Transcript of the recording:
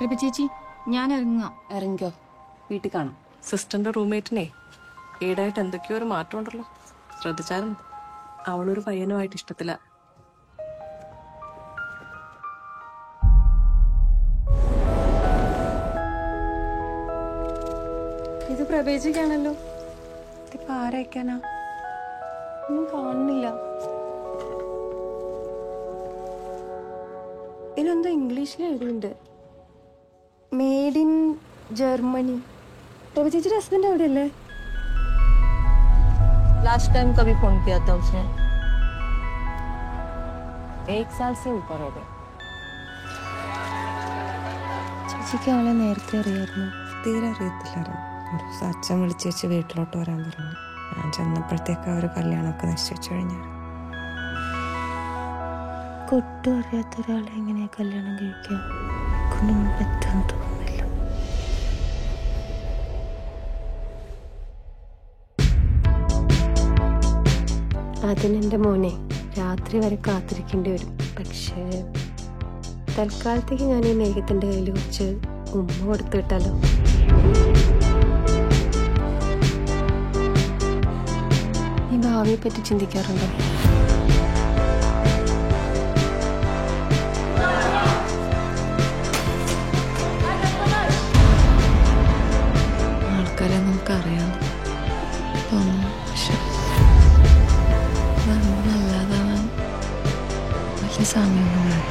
രബി ചേച്ചി ഞാൻ ഇറങ്ങാം. ഇറങ്ങിക്കോ, വീട്ടിൽ കാണാം. സിസ്റ്ററിന്റെ റൂംമേറ്റിനെ ഈടായിട്ട് എന്തൊക്കെയോ ഒരു മാറ്റം ഉണ്ടല്ലോ, ശ്രദ്ധിച്ചാലും അവളൊരു പയ്യനുമായിട്ട് ഇഷ്ടത്തില്ല. ഇത് പ്രവേശിക്കാണല്ലോ. ഇതിപ്പോ ആരയക്കാനാ? ഒന്നും കാണുന്നില്ല. ഇതിനെന്തോ ഇംഗ്ലീഷിൽ എഴുതിയിട്ടുണ്ട്, മെയ്ഡ് ഇൻ ജർമ്മनी. रवि ചേച്ചിയുടെ ഹസ്ബൻഡ് എവിടെയല്ലേ? लास्ट टाइम कभी फोन किया था उसने? 1 साल से ऊपर हो गया. ചേച്ചിക്ക് അവളെ നേരത്തെ അറിയായിരുന്നു? തീരെ അറിയത്തില്ലായിരുന്നു. ഒരു ദിവസം അച്ഛൻ വിളിച്ച് വെച്ച് വീട്ടിലോട്ട് വരാൻ പറഞ്ഞു. ഞാൻ ചെന്നപ്പോഴത്തേക്ക് അവർ കല്യാണമൊക്കെ നിശ്ചയിച്ചു കഴിഞ്ഞു. ഒട്ടും അറിയാത്ത ഒരാളെ എങ്ങനെയാ കല്യാണം കഴിക്കുക? കൊണ്ടൊന്നും പറ്റുമെന്ന് തോന്നുന്നില്ല. അതിനെൻ്റെ മോനെ രാത്രി വരെ കാത്തിരിക്കേണ്ടി വരും. പക്ഷേ തൽക്കാലത്തേക്ക് ഞാൻ ഈ മേഘത്തിൻ്റെ കയ്യിൽ വെച്ച് ഉമ്മ കൊടുത്തു വിട്ടാലോ? ഈ ഭാവിയെ പറ്റി ചിന്തിക്കാറുണ്ടോ? ആൾക്കാരെ നമുക്കറിയാം തോന്നുന്നു, പക്ഷെ നല്ലതാണ് വലിയ സമയമൊന്നും